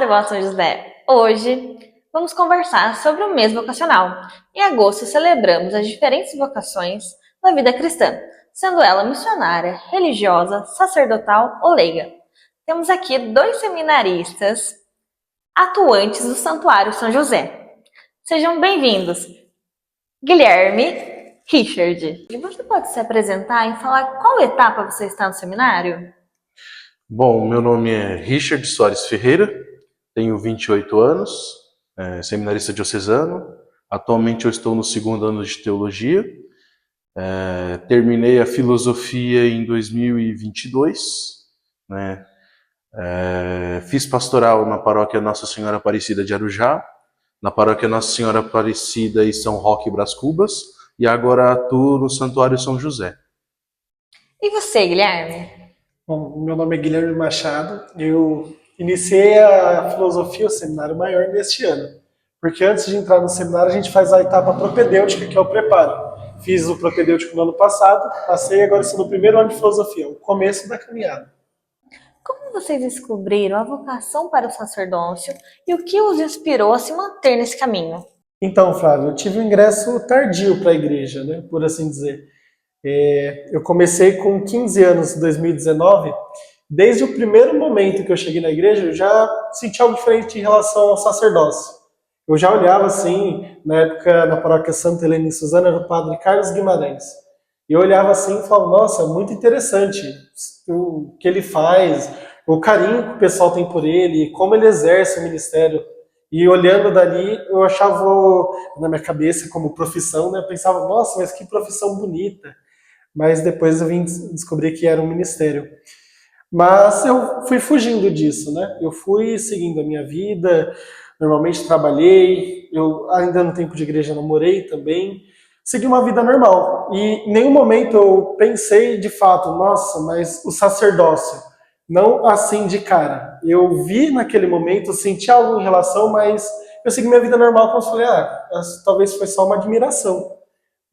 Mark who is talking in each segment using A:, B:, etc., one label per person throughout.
A: Devoto São José. Hoje vamos conversar sobre o mês vocacional. Em agosto celebramos as diferentes vocações da vida cristã, sendo ela missionária, religiosa, sacerdotal ou leiga. Temos aqui dois seminaristas atuantes do Santuário São José. Sejam bem-vindos, Guilherme, Richard. E você pode se apresentar e falar qual etapa você está no seminário?
B: Bom, meu nome é Richard Soares Ferreira, tenho 28 anos, seminarista diocesano. Atualmente eu estou no segundo ano de teologia. Terminei a filosofia em 2022, né? Fiz pastoral na paróquia Nossa Senhora Aparecida de Arujá, na paróquia Nossa Senhora Aparecida e São Roque Brás Cubas, e agora atuo no Santuário São José.
A: E você, Guilherme?
C: Bom, meu nome é Guilherme Machado, eu iniciei a filosofia, o seminário maior, neste ano. Porque antes de entrar no seminário, a gente faz a etapa propedêutica, que é o preparo. Fiz o propedêutico no ano passado, passei e agora estou no primeiro ano de filosofia, o começo da caminhada.
A: Como vocês descobriram a vocação para o sacerdócio e o que os inspirou a se manter nesse caminho?
C: Então, Flávio, eu tive um ingresso tardio para a igreja, né, por assim dizer. Eu comecei com 15 anos em 2019. Desde o primeiro momento que eu cheguei na igreja, eu já senti algo diferente em relação ao sacerdócio. Eu já olhava assim, na época, na paróquia Santa Helena em Suzano, era o padre Carlos Guimarães. E eu olhava assim e falava, nossa, muito interessante o que ele faz, o carinho que o pessoal tem por ele, como ele exerce o ministério. E olhando dali, eu achava, na minha cabeça, como profissão, né, eu pensava, nossa, mas que profissão bonita. Mas depois eu vim descobrir que era um ministério. Mas eu fui fugindo disso, né? Eu fui seguindo a minha vida, normalmente trabalhei, eu ainda no tempo de igreja namorei também, segui uma vida normal. E em nenhum momento eu pensei de fato, nossa, mas o sacerdócio, não assim de cara. Eu vi naquele momento, senti algo em relação, mas eu segui minha vida normal, como eu falei, talvez foi só uma admiração.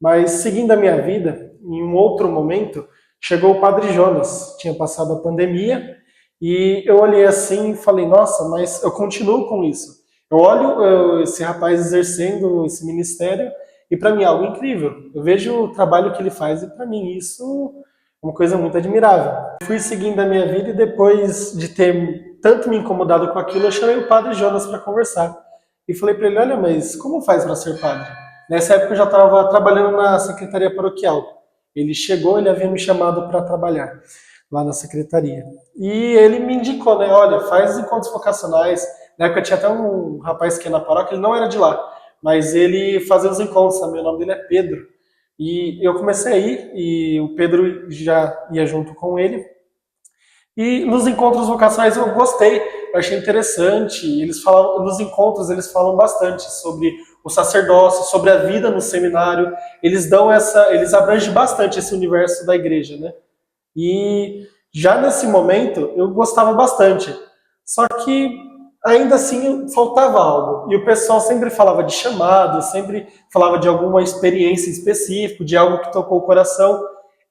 C: Mas seguindo a minha vida, em um outro momento, chegou o Padre Jonas. Tinha passado a pandemia e eu olhei assim e falei, nossa, mas eu continuo com isso. Eu olho esse rapaz exercendo esse ministério e para mim é algo incrível. Eu vejo o trabalho que ele faz e para mim isso é uma coisa muito admirável. Fui seguindo a minha vida e depois de ter tanto me incomodado com aquilo, eu chamei o Padre Jonas para conversar. E falei para ele, olha, mas como faz para ser padre? Nessa época eu já estava trabalhando na secretaria paroquial. Ele chegou, ele havia me chamado para trabalhar lá na secretaria. E ele me indicou, né, olha, faz encontros vocacionais. Na época tinha até um rapaz que ia na paróquia, ele não era de lá, mas ele fazia os encontros também, o nome dele é Pedro. E eu comecei a ir, e o Pedro já ia junto com ele. E nos encontros vocacionais eu gostei, eu achei interessante. Eles falam, nos encontros eles falam bastante sobre o sacerdócio, sobre a vida no seminário. Eles abrangem bastante esse universo da igreja, né? E já nesse momento eu gostava bastante. Só que ainda assim faltava algo. E o pessoal sempre falava de chamado, sempre falava de alguma experiência específica, de algo que tocou o coração.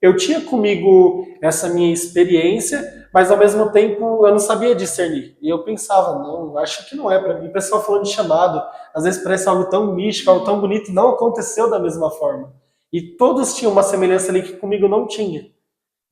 C: Eu tinha comigo essa minha experiência, mas ao mesmo tempo eu não sabia discernir. E eu pensava, não, acho que não é para mim. O pessoal falando de chamado, às vezes parece algo tão místico, algo tão bonito, não aconteceu da mesma forma. E todos tinham uma semelhança ali que comigo não tinha.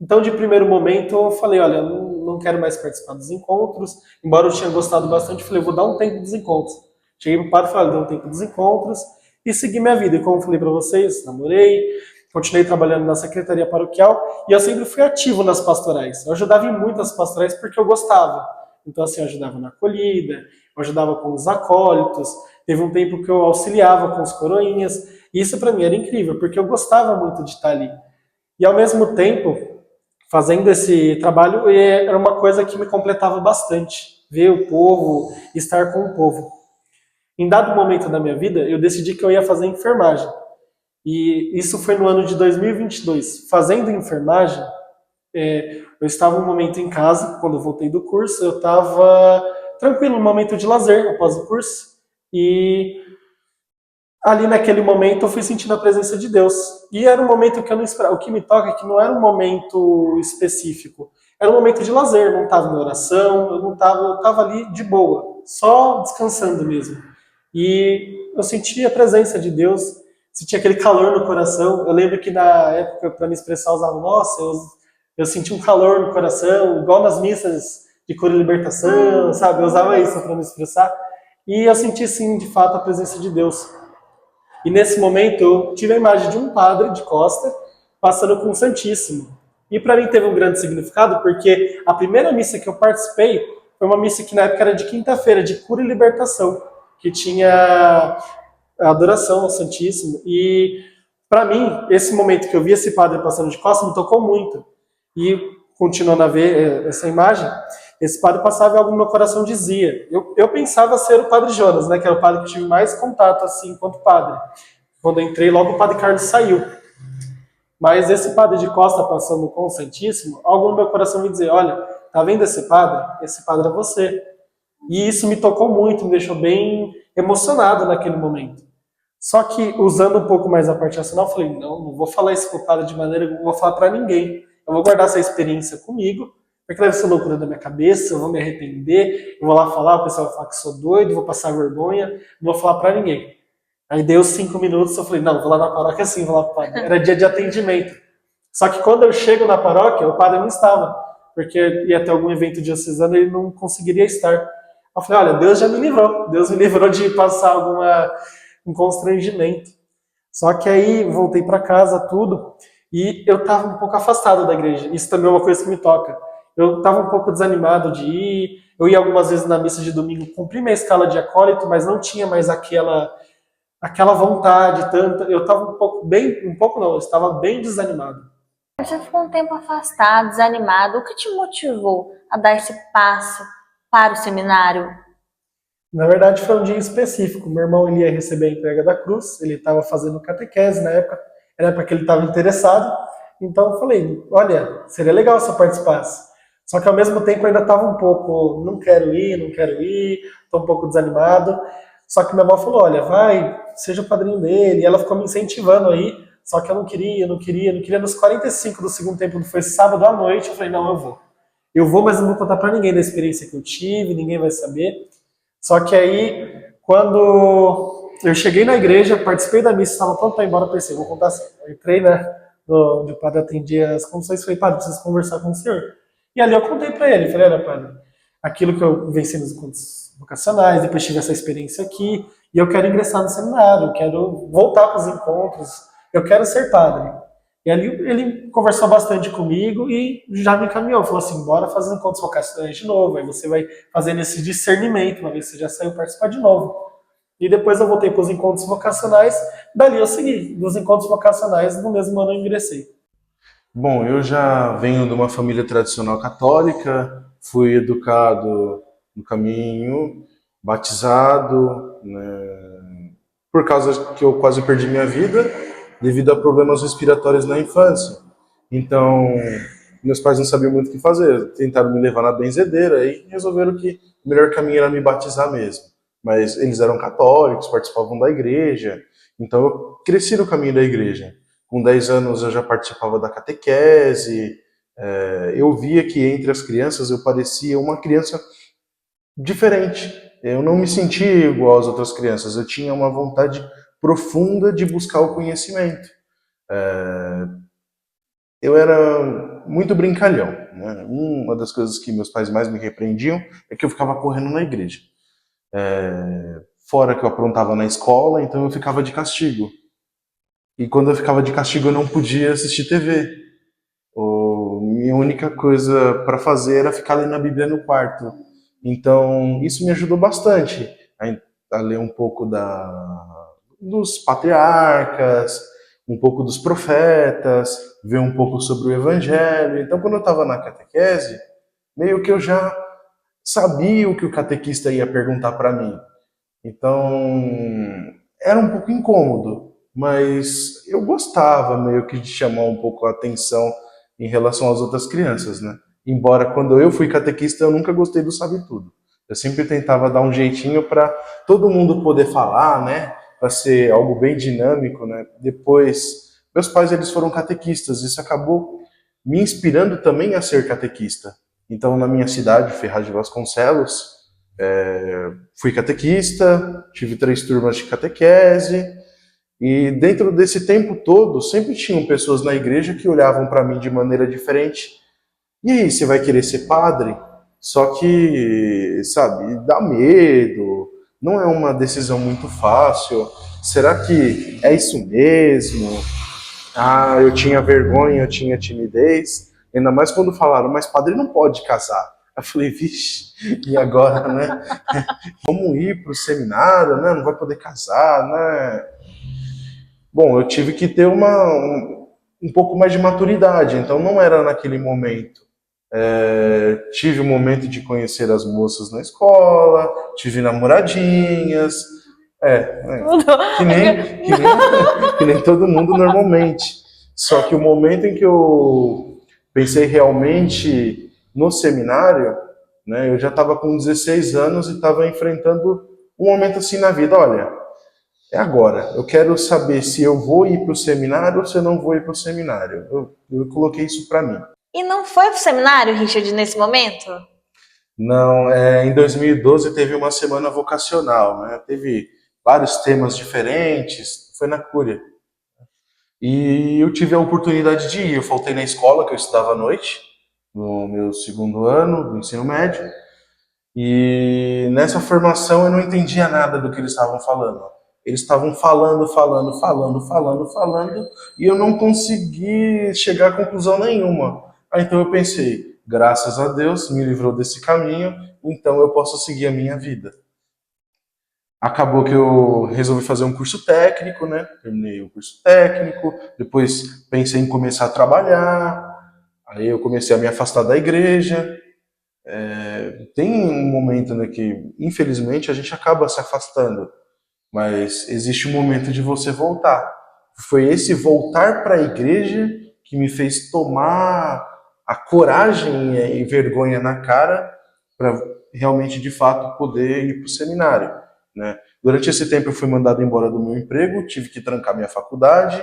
C: Então, de primeiro momento, eu falei, olha, eu não quero mais participar dos encontros. Embora eu tinha gostado bastante, eu falei, eu vou dar um tempo dos encontros. Cheguei pro padre e falei, dá um tempo dos encontros e segui minha vida. E como eu falei para vocês, namorei, continuei trabalhando na secretaria paroquial e eu sempre fui ativo nas pastorais. Eu ajudava em muitas pastorais porque eu gostava. Então, assim, eu ajudava na acolhida, eu ajudava com os acólitos, teve um tempo que eu auxiliava com os coroinhas. E isso para mim era incrível, porque eu gostava muito de estar ali. E ao mesmo tempo, fazendo esse trabalho, era uma coisa que me completava bastante. Ver o povo, estar com o povo. Em dado momento da minha vida, eu decidi que eu ia fazer enfermagem. E isso foi no ano de 2022. Fazendo enfermagem, eu estava um momento em casa, quando eu voltei do curso, eu estava tranquilo, um momento de lazer após o curso. E ali naquele momento eu fui sentindo a presença de Deus. E era um momento que eu não esperava. O que me toca é que não era um momento específico. era um momento de lazer, eu não estava em oração, eu estava ali de boa, só descansando mesmo. E eu sentia a presença de Deus, sentia aquele calor no coração. Eu lembro que na época, para me expressar, eu usava, nossa, eu senti um calor no coração, igual nas missas de cura e libertação, sabe? Eu usava isso para me expressar. E eu senti, sim, de fato, a presença de Deus. E nesse momento eu tive a imagem de um padre de costa passando com o Santíssimo. E para mim teve um grande significado, porque a primeira missa que eu participei foi uma missa que na época era de quinta-feira, de cura e libertação, que tinha a adoração ao Santíssimo. E para mim, esse momento que eu vi esse padre passando de costa me tocou muito. E continuando a ver essa imagem, esse padre passava e algo no meu coração dizia. Eu pensava ser o padre Jonas, né, que era o padre que tive mais contato assim enquanto padre. Quando eu entrei, logo o padre Carlos saiu. Mas esse padre de costa passando com o Santíssimo, algo no meu coração me dizia, olha, tá vendo esse padre? Esse padre é você. E isso me tocou muito, me deixou bem emocionado naquele momento. Só que, usando um pouco mais a parte racional, eu falei, não vou falar isso pro padre de maneira que eu não vou falar para ninguém. Eu vou guardar essa experiência comigo, porque deve ser loucura da minha cabeça, eu vou me arrepender, eu vou lá falar, o pessoal vai falar que sou doido, vou passar vergonha, não vou falar para ninguém. Aí deu 5 minutos, eu falei, não, vou lá na paróquia sim, vou lá pro padre. Era dia de atendimento. Só que quando eu chego na paróquia, o padre não estava, porque ia ter algum evento diocesano e ele não conseguiria estar. Eu falei, olha, Deus já me livrou, Deus me livrou de passar um constrangimento. Só que aí voltei para casa, tudo, e eu estava um pouco afastado da igreja. Isso também é uma coisa que me toca. Eu estava um pouco desanimado de ir, eu ia algumas vezes na missa de domingo, cumpri minha escala de acólito, mas não tinha mais aquela vontade tanta. Eu estava eu estava bem desanimado.
A: Você ficou um tempo afastado, desanimado. O que te motivou a dar esse passo para o seminário?
C: Na verdade, foi um dia específico. Meu irmão ele ia receber a entrega da cruz, ele estava fazendo catequese na época, era a época que ele estava interessado. Então eu falei, olha, seria legal se eu participasse. Só que ao mesmo tempo eu ainda estava um pouco, não quero ir, estou um pouco desanimado. Só que minha avó falou, olha, vai, seja o padrinho dele. E ela ficou me incentivando aí, só que eu não queria. Nos 45 do segundo tempo, foi sábado à noite, eu falei, não, eu vou. Eu vou, mas não vou contar para ninguém da experiência que eu tive, ninguém vai saber. Só que aí, quando eu cheguei na igreja, participei da missa, estava pronto para ir embora, pensei, vou contar assim. Eu entrei, né, onde o padre atendia as condições, falei, padre, preciso conversar com o senhor. E ali eu contei para ele, falei, olha, padre, aquilo que eu venci nos encontros vocacionais, depois tive essa experiência aqui, e eu quero ingressar no seminário, eu quero voltar para os encontros, eu quero ser padre. E ali ele conversou bastante comigo e já me encaminhou, falou assim, bora fazer encontros vocacionais de novo, aí você vai fazendo esse discernimento, uma vez que você já saiu, participar de novo. E depois eu voltei para os encontros vocacionais, dali eu segui, dos encontros vocacionais, no mesmo ano eu ingressei.
B: Bom, eu já venho de uma família tradicional católica, fui educado no caminho, batizado, né, por causa que eu quase perdi minha vida, devido a problemas respiratórios na infância. Então, meus pais não sabiam muito o que fazer, tentaram me levar na benzedeira e resolveram que o melhor caminho era me batizar mesmo. Mas eles eram católicos, participavam da igreja, então eu cresci no caminho da igreja. Com 10 anos eu já participava da catequese, eu via que entre as crianças eu parecia uma criança diferente. Eu não me sentia igual às outras crianças, eu tinha uma vontade profunda de buscar o conhecimento. Eu era muito brincalhão, né? Uma das coisas que meus pais mais me repreendiam é que eu ficava correndo na igreja. Fora que eu aprontava na escola, então eu ficava de castigo. E quando eu ficava de castigo eu não podia assistir TV. Minha única coisa para fazer era ficar lendo a Bíblia no quarto. Então isso me ajudou bastante a ler um pouco dos patriarcas, um pouco dos profetas, ver um pouco sobre o Evangelho. Então quando eu estava na catequese, meio que eu já sabia o que o catequista ia perguntar para mim. Então era um pouco incômodo, mas eu gostava meio que de chamar um pouco a atenção em relação às outras crianças, né? Embora quando eu fui catequista eu nunca gostei do sabe tudo. Eu sempre tentava dar um jeitinho para todo mundo poder falar, né? Para ser algo bem dinâmico, né? Depois, meus pais eles foram catequistas, isso acabou me inspirando também a ser catequista. Então, na minha cidade, Ferraz de Vasconcelos, fui catequista, tive 3 turmas de catequese, e dentro desse tempo todo, sempre tinham pessoas na igreja que olhavam para mim de maneira diferente. E aí, você vai querer ser padre? Só que, sabe, dá medo, não é uma decisão muito fácil. Será que é isso mesmo? Ah, eu tinha vergonha, eu tinha timidez. Ainda mais quando falaram, mas padre não pode casar. Eu falei, vixe, e agora, né? Vamos ir para o seminário, né? Não vai poder casar, né? Bom, eu tive que ter um pouco mais de maturidade, então não era naquele momento. Tive o momento de conhecer as moças na escola, tive namoradinhas,
A: Tudo.
B: que nem todo mundo normalmente. Só que o momento em que eu pensei realmente no seminário, né, eu já estava com 16 anos e estava enfrentando um momento assim na vida, olha, é agora, eu quero saber se eu vou ir para o seminário ou se eu não vou ir para o seminário. Eu coloquei isso para mim.
A: E não foi pro seminário, Richard, nesse momento?
B: Não, em 2012 teve uma semana vocacional, né? Teve vários temas diferentes, foi na Cúria. E eu tive a oportunidade de ir, eu faltei na escola, que eu estudava à noite, no meu 2º ano do ensino médio, e nessa formação eu não entendia nada do que eles estavam falando. Eles estavam falando, e eu não consegui chegar a conclusão nenhuma. Aí então eu pensei, graças a Deus, me livrou desse caminho, então eu posso seguir a minha vida. Acabou que eu resolvi fazer um curso técnico, né? Terminei o curso técnico, depois pensei em começar a trabalhar, aí eu comecei a me afastar da igreja. Tem um momento, né, que infelizmente a gente acaba se afastando, mas existe um momento de você voltar. Foi esse voltar para a igreja que me fez tomar a coragem e vergonha na cara para realmente, de fato, poder ir para o seminário, né? Durante esse tempo eu fui mandado embora do meu emprego, tive que trancar minha faculdade,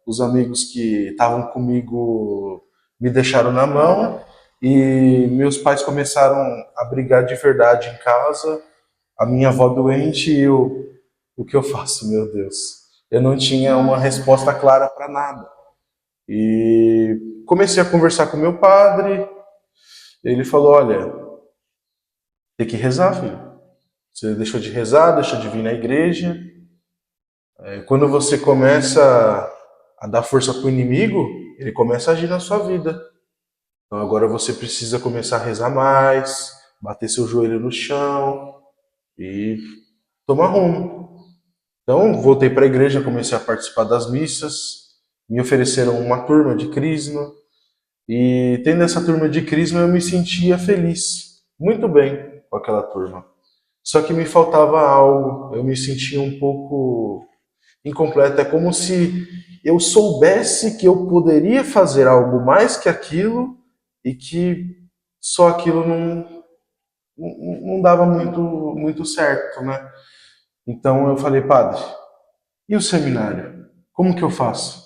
B: os amigos que estavam comigo me deixaram na mão e meus pais começaram a brigar de verdade em casa, a minha avó doente e eu, o que eu faço, meu Deus? Eu não tinha uma resposta clara para nada. E comecei a conversar com meu padre, ele falou, olha, tem que rezar, filho. Você deixou de rezar, deixou de vir na igreja. Quando você começa a dar força para o inimigo, ele começa a agir na sua vida. Então agora você precisa começar a rezar mais, bater seu joelho no chão e tomar rumo. Então voltei para a igreja, comecei a participar das missas, me ofereceram uma turma de crisma e tendo essa turma de crisma eu me sentia feliz, muito bem com aquela turma. Só que me faltava algo, eu me sentia um pouco incompleto. É como se eu soubesse que eu poderia fazer algo mais que aquilo e que só aquilo não dava muito certo, né? Então eu falei, padre, e o seminário? Como que eu faço?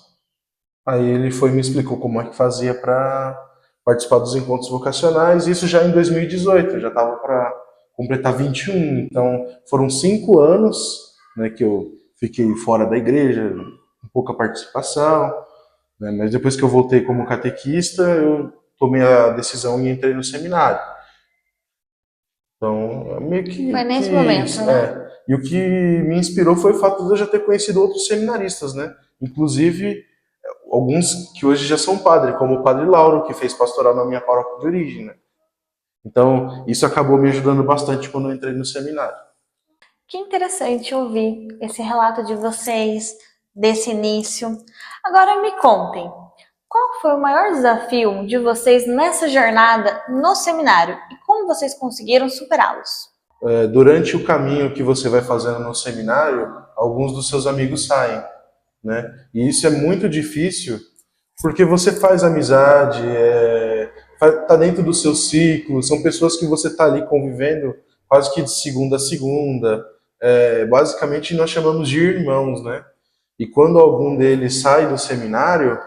B: Aí ele foi e me explicou como é que fazia para participar dos encontros vocacionais, isso já em 2018, eu já estava para completar 21, então foram 5 anos, né, que eu fiquei fora da igreja, com pouca participação, né, mas depois que eu voltei como catequista, eu tomei a decisão e entrei no seminário. Então, meio
A: Foi
B: que
A: nesse momento,
B: isso,
A: né?
B: E o que me inspirou foi o fato de eu já ter conhecido outros seminaristas, né? Inclusive, alguns que hoje já são padre, como o padre Lauro, que fez pastoral na minha paróquia de origem, né? Então, isso acabou me ajudando bastante quando eu entrei no seminário.
A: Que interessante ouvir esse relato de vocês, desse início. Agora me contem, qual foi o maior desafio de vocês nessa jornada no seminário e como vocês conseguiram superá-los?
B: Durante o caminho que você vai fazendo no seminário, alguns dos seus amigos saem, né? E isso é muito difícil porque você faz amizade, tá dentro do seu ciclo, são pessoas que você tá ali convivendo quase que de segunda a segunda. Basicamente nós chamamos de irmãos, né? E quando algum deles sai do seminário,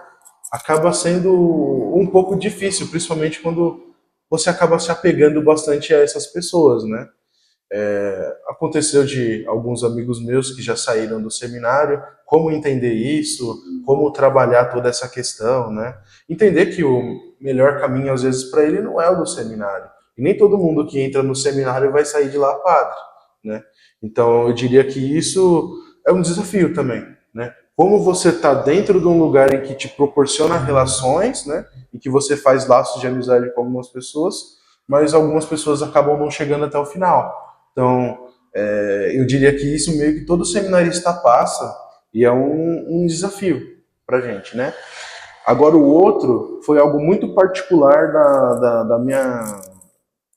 B: acaba sendo um pouco difícil, principalmente quando você acaba se apegando bastante a essas pessoas, né? Aconteceu de alguns amigos meus que já saíram do seminário, como entender isso, como trabalhar toda essa questão, né? Entender que o melhor caminho, às vezes, para ele não é o do seminário. E nem todo mundo que entra no seminário vai sair de lá padre, né? Então, eu diria que isso é um desafio também, né? Como você está dentro de um lugar em que te proporciona relações, né? E que você faz laços de amizade com algumas pessoas, mas algumas pessoas acabam não chegando até o final. Então, eu diria que isso meio que todo seminarista passa e é um desafio para gente, né? Agora o outro foi algo muito particular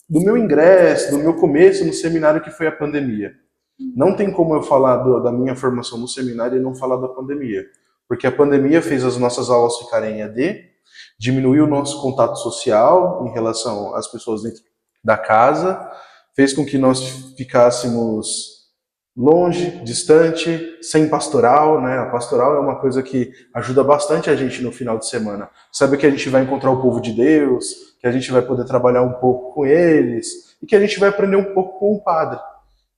B: do meu ingresso, do meu começo no seminário, que foi a pandemia. Não tem como eu falar da minha formação no seminário e não falar da pandemia, porque a pandemia fez as nossas aulas ficarem em EAD, diminuiu o nosso contato social em relação às pessoas dentro da casa, fez com que nós ficássemos longe, distante, sem pastoral, né? A pastoral é uma coisa que ajuda bastante a gente no final de semana. Sabe que a gente vai encontrar o povo de Deus, que a gente vai poder trabalhar um pouco com eles e que a gente vai aprender um pouco com o padre,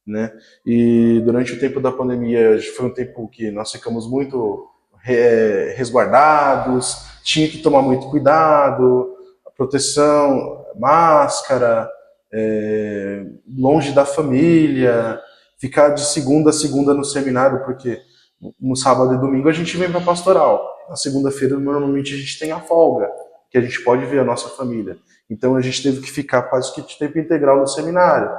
B: né? E durante o tempo da pandemia foi um tempo que nós ficamos muito resguardados, tinha que tomar muito cuidado, proteção, máscara, longe da família, ficar de segunda a segunda no seminário, porque no sábado e domingo a gente vem para a pastoral. Na segunda-feira, normalmente, a gente tem a folga, que a gente pode ver a nossa família. Então, a gente teve que ficar quase que de tempo integral no seminário.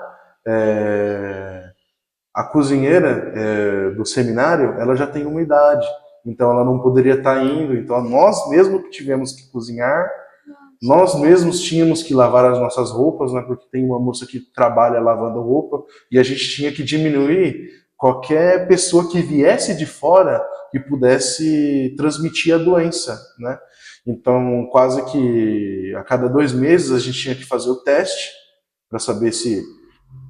B: A cozinheira do seminário, ela já tem uma idade, então ela não poderia estar indo. Então, nós mesmos que tivemos que cozinhar, nós mesmos tínhamos que lavar as nossas roupas, né, porque tem uma moça que trabalha lavando roupa, e a gente tinha que diminuir qualquer pessoa que viesse de fora e pudesse transmitir a doença, né? Então, quase que a cada 2 meses a gente tinha que fazer o teste para saber se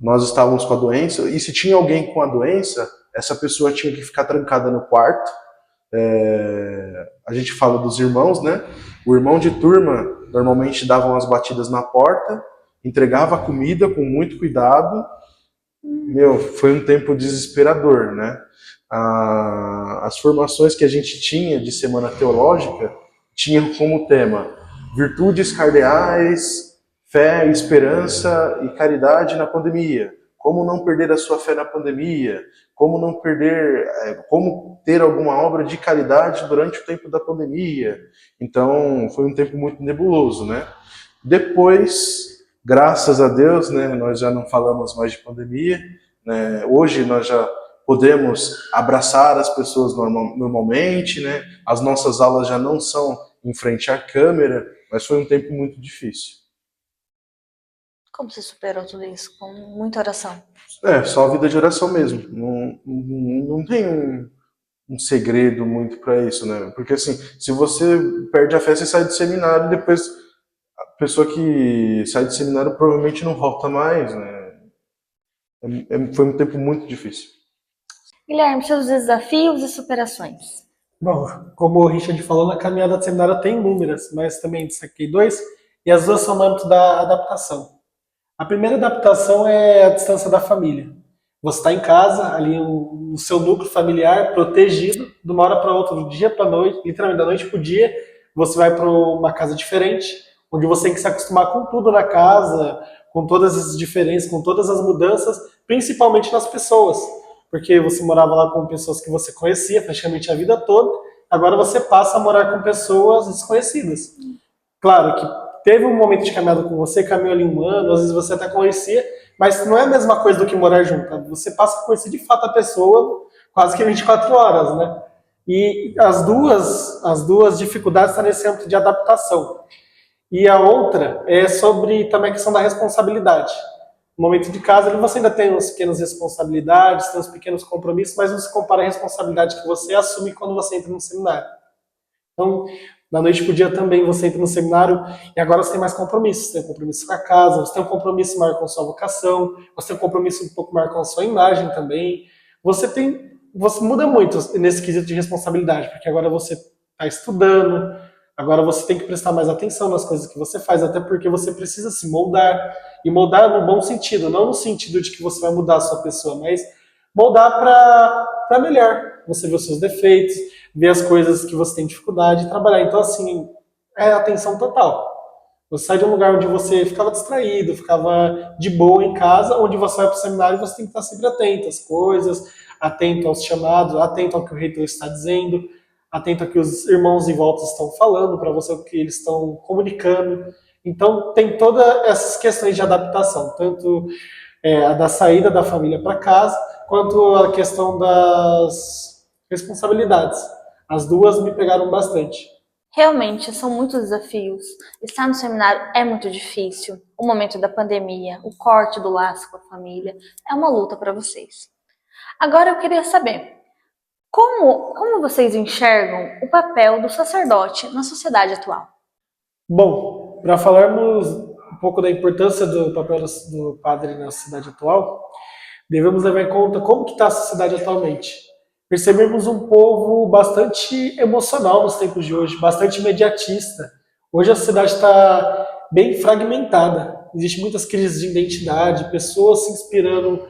B: nós estávamos com a doença, e se tinha alguém com a doença, essa pessoa tinha que ficar trancada no quarto. A gente fala dos irmãos, né? O irmão de turma normalmente dava umas batidas na porta, entregava a comida com muito cuidado. Meu, foi um tempo desesperador, né? As formações que a gente tinha de semana teológica tinham como tema virtudes cardeais, fé, esperança e caridade na pandemia. Como não perder a sua fé na pandemia? Como não perder, como ter alguma obra de caridade durante o tempo da pandemia? Então, foi um tempo muito nebuloso, né? Depois, graças a Deus, né, nós já não falamos mais de pandemia, né? Hoje nós já podemos abraçar as pessoas normalmente, né? As nossas aulas já não são em frente à câmera, mas foi um tempo muito difícil.
A: Como você superou tudo isso? Com muita oração.
B: Só a vida de oração mesmo. Não tem um segredo muito para isso, né? Porque assim, se você perde a fé, você sai do seminário, depois a pessoa que sai do seminário provavelmente não volta mais, né? Foi um tempo muito difícil.
A: Guilherme, seus desafios e superações.
C: Bom, como o Richard falou, na caminhada do seminário tem inúmeras, mas também destaquei 2, e as 2 são no âmbito da adaptação. A primeira adaptação é a distância da família. Você está em casa, ali no seu núcleo familiar, protegido, de uma hora para outra, do dia para a noite, literalmente da noite para o dia, você vai para uma casa diferente, onde você tem que se acostumar com tudo na casa, com todas as diferenças, com todas as mudanças, principalmente nas pessoas. Porque você morava lá com pessoas que você conhecia praticamente a vida toda, agora você passa a morar com pessoas desconhecidas. Claro que teve um momento de caminhada com você, caminhou ali 1 ano, às vezes você até conhecia, mas não é a mesma coisa do que morar junto. Você passa a conhecer de fato a pessoa quase que 24 horas, né? E as duas dificuldades estão nesse âmbito de adaptação. E a outra é sobre também a questão da responsabilidade. No momento de casa, você ainda tem umas pequenas responsabilidades, tem uns pequenos compromissos, mas não se compara a responsabilidade que você assume quando você entra no seminário. Então, da noite para o dia também você entra no seminário e agora você tem mais compromissos. Você tem um compromisso com a casa, você tem um compromisso maior com a sua vocação, você tem um compromisso um pouco maior com a sua imagem também. Você muda muito nesse quesito de responsabilidade, porque agora você está estudando, Agora você tem que prestar mais atenção nas coisas que você faz, até porque você precisa se moldar. E moldar no bom sentido, não no sentido de que você vai mudar a sua pessoa, mas moldar para melhor. Você vê os seus defeitos, ver as coisas que você tem dificuldade e trabalhar. Então, assim, é atenção total. Você sai de um lugar onde você ficava distraído, ficava de boa em casa, onde você vai para o seminário e você tem que estar sempre atento às coisas, atento aos chamados, atento ao que o reitor está dizendo, atento ao que os irmãos em volta estão falando para você, o que eles estão comunicando. Então, tem todas essas questões de adaptação, tanto a da saída da família para casa, quanto a questão das responsabilidades. As duas me pegaram bastante.
A: Realmente, são muitos desafios. Estar no seminário é muito difícil. O momento da pandemia, o corte do laço com a família, é uma luta para vocês. Agora eu queria saber, como vocês enxergam o papel do sacerdote na sociedade atual?
C: Bom, para falarmos um pouco da importância do papel do padre na sociedade atual, devemos levar em conta como que está a sociedade atualmente. Percebemos um povo bastante emocional nos tempos de hoje, bastante imediatista. Hoje a sociedade está bem fragmentada. Existem muitas crises de identidade, pessoas se inspirando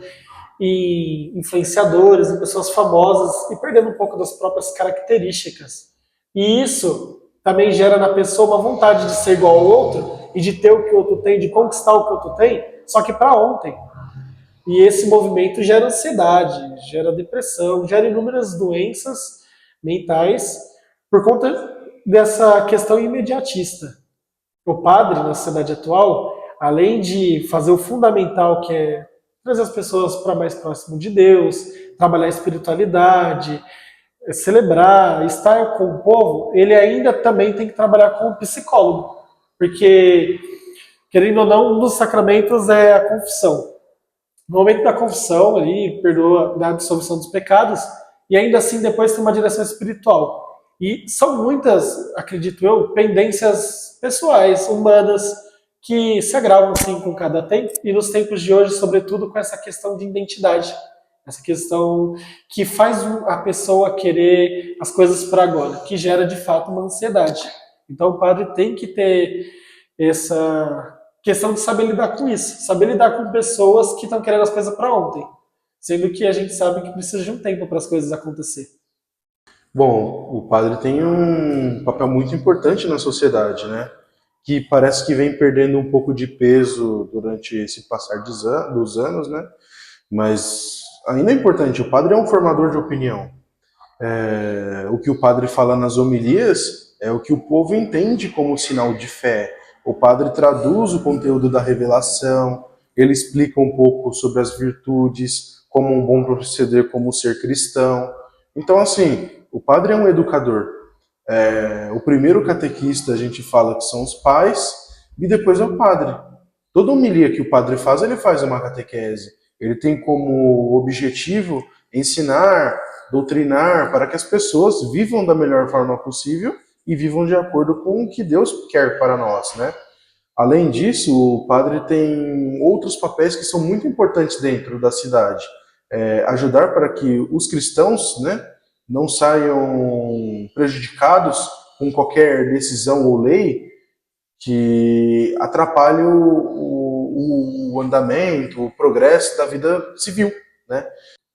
C: em influenciadores, em pessoas famosas e perdendo um pouco das próprias características. E isso também gera na pessoa uma vontade de ser igual ao outro e de ter o que o outro tem, de conquistar o que o outro tem, só que para ontem. E esse movimento gera ansiedade, gera depressão, gera inúmeras doenças mentais por conta dessa questão imediatista. O padre, na sociedade atual, além de fazer o fundamental, que é trazer as pessoas para mais próximo de Deus, trabalhar a espiritualidade, celebrar, estar com o povo, ele ainda também tem que trabalhar com o psicólogo. Porque, querendo ou não, um dos sacramentos é a confissão. No momento da confissão, ali, perdoa, da absolvição dos pecados, e ainda assim depois tem uma direção espiritual. E são muitas, acredito eu, pendências pessoais, humanas, que se agravam sim com cada tempo, e nos tempos de hoje, sobretudo, com essa questão de identidade. Essa questão que faz a pessoa querer as coisas para agora, que gera de fato uma ansiedade. Então o padre tem que ter essa questão de saber lidar com isso, saber lidar com pessoas que estão querendo as coisas para ontem, sendo que a gente sabe que precisa de um tempo para as coisas acontecer.
B: Bom, o padre tem um papel muito importante na sociedade, né? Que parece que vem perdendo um pouco de peso durante esse passar dos anos, né? Mas ainda é importante, o padre é um formador de opinião. O que o padre fala nas homilias é o que o povo entende como sinal de fé. O padre traduz o conteúdo da revelação, ele explica um pouco sobre as virtudes, como um bom proceder, como ser cristão. Então, assim, o padre é um educador. O primeiro catequista a gente fala que são os pais e depois é o padre. Toda homilia que o padre faz, ele faz uma catequese. Ele tem como objetivo ensinar, doutrinar para que as pessoas vivam da melhor forma possível e vivam de acordo com o que Deus quer para nós, né? Além disso, o padre tem outros papéis que são muito importantes dentro da cidade. Ajudar para que os cristãos, né, não saiam prejudicados com qualquer decisão ou lei que atrapalhe o andamento, o progresso da vida civil, né?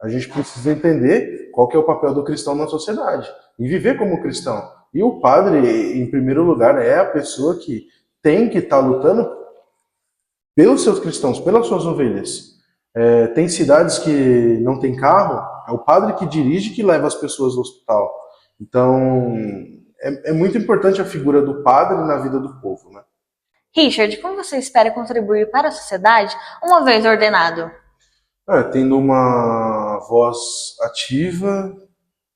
B: A gente precisa entender qual que é o papel do cristão na sociedade e viver como cristão. E o padre, em primeiro lugar, é a pessoa que tem que estar lutando pelos seus cristãos, pelas suas ovelhas. Tem cidades que não tem carro, é o padre que dirige, que leva as pessoas ao hospital. Então, é muito importante a figura do padre na vida do povo, né?
A: Richard, como você espera contribuir para a sociedade uma vez ordenado?
B: Tendo uma voz ativa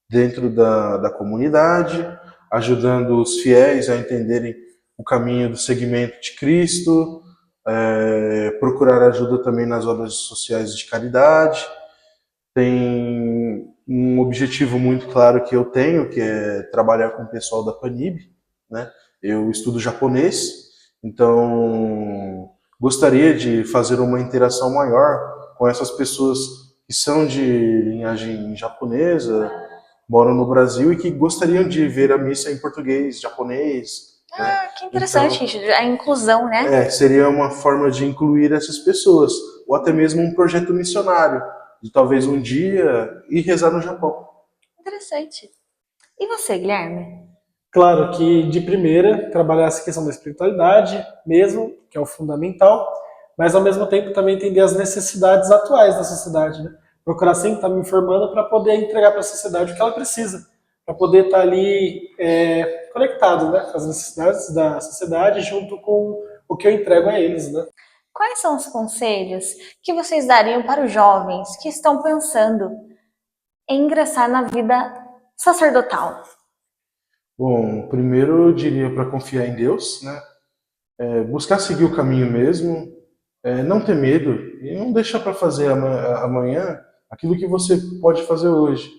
B: dentro da comunidade, ajudando os fiéis a entenderem o caminho do seguimento de Cristo, procurar ajuda também nas obras sociais de caridade. Tem um objetivo muito claro que eu tenho, que é trabalhar com o pessoal da PANIB, né? Eu estudo japonês, então gostaria de fazer uma interação maior com essas pessoas que são de linhagem japonesa moram no Brasil e que gostariam de ver a missa em português, japonês, né?
A: Ah, que interessante,
B: Então,
A: gente. A inclusão, né?
B: seria uma forma de incluir essas pessoas, ou até mesmo um projeto missionário, de talvez um dia ir rezar no Japão.
A: Interessante. E você, Guilherme?
C: Claro que, de primeira, trabalhar essa questão da espiritualidade mesmo, que é o fundamental, mas ao mesmo tempo também entender as necessidades atuais da sociedade, né? Procurar sempre estar me informando para poder entregar para a sociedade o que ela precisa, para poder estar ali conectado, né, com as necessidades da sociedade junto com o que eu entrego a eles, né?
A: Quais são os conselhos que vocês dariam para os jovens que estão pensando em ingressar na vida sacerdotal?
B: Bom, primeiro eu diria para confiar em Deus, né? Buscar seguir o caminho mesmo, não ter medo e não deixar para fazer amanhã aquilo que você pode fazer hoje.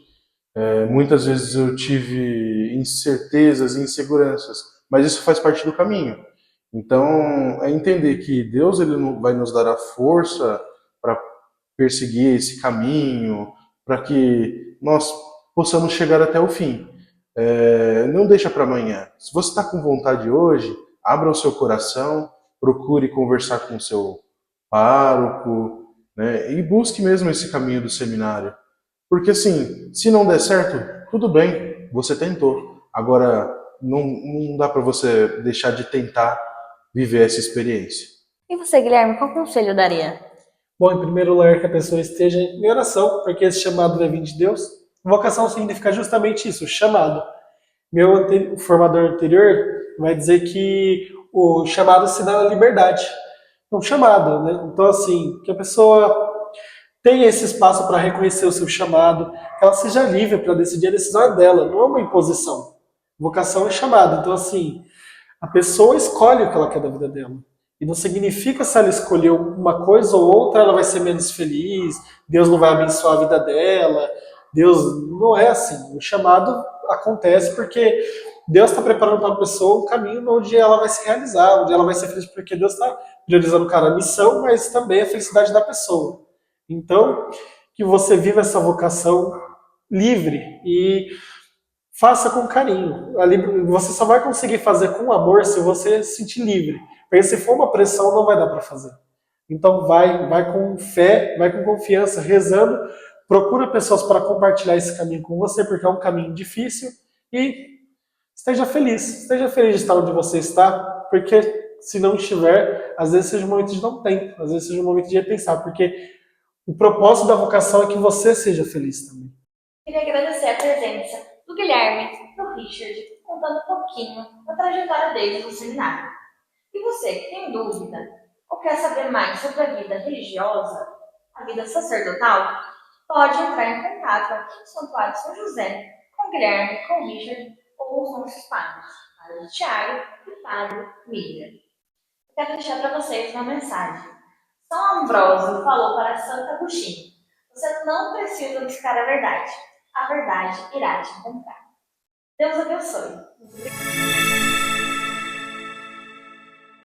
B: Muitas vezes eu tive incertezas e inseguranças, mas isso faz parte do caminho. Então, é entender que Deus ele vai nos dar a força para perseguir esse caminho, para que nós possamos chegar até o fim. Não deixa para amanhã. Se você está com vontade hoje, abra o seu coração, procure conversar com o seu pároco, né, e busque mesmo esse caminho do seminário. Porque assim, se não der certo, tudo bem, você tentou. Agora, não dá para você deixar de tentar viver essa experiência.
A: E você, Guilherme, qual conselho daria?
C: Bom, em primeiro lugar, que a pessoa esteja em oração, porque esse chamado vai vir de Deus. Vocação significa justamente isso, chamado. Formador anterior vai dizer que o chamado sinala a liberdade. Um chamado, né? Então, assim, que a pessoa tenha esse espaço para reconhecer o seu chamado, que ela seja livre para decidir, a decisão é dela, não é uma imposição. Vocação é chamado. Então, assim, a pessoa escolhe o que ela quer da vida dela. E não significa se ela escolheu uma coisa ou outra, ela vai ser menos feliz, Deus não vai abençoar a vida dela. Deus não é assim. O chamado acontece porque Deus está preparando para a pessoa um caminho onde ela vai se realizar, onde ela vai ser feliz, porque Deus está priorizando, cara, a missão, mas também a felicidade da pessoa. Então, que você viva essa vocação livre e faça com carinho. Você só vai conseguir fazer com amor se você se sentir livre. Porque se for uma pressão, não vai dar para fazer. Então vai com fé, vai com confiança, rezando, procura pessoas para compartilhar esse caminho com você, porque é um caminho difícil, e esteja feliz de estar onde você está, porque se não estiver, às vezes seja um momento de não tempo, às vezes seja um momento de repensar, porque o propósito da vocação é que você seja feliz também.
A: Queria agradecer a presença do Guilherme e do Richard, contando um pouquinho da trajetória deles no seminário. E você, que tem dúvida ou quer saber mais sobre a vida religiosa, a vida sacerdotal, pode entrar em contato aqui no Santuário São José com o Guilherme, com o Richard ou os nossos padres, Padre Tiago e Padre Miriam. Eu quero deixar para vocês uma mensagem. São Ambrósio falou para Santo Agostinho: você não precisa buscar a verdade irá te encontrar. Deus abençoe.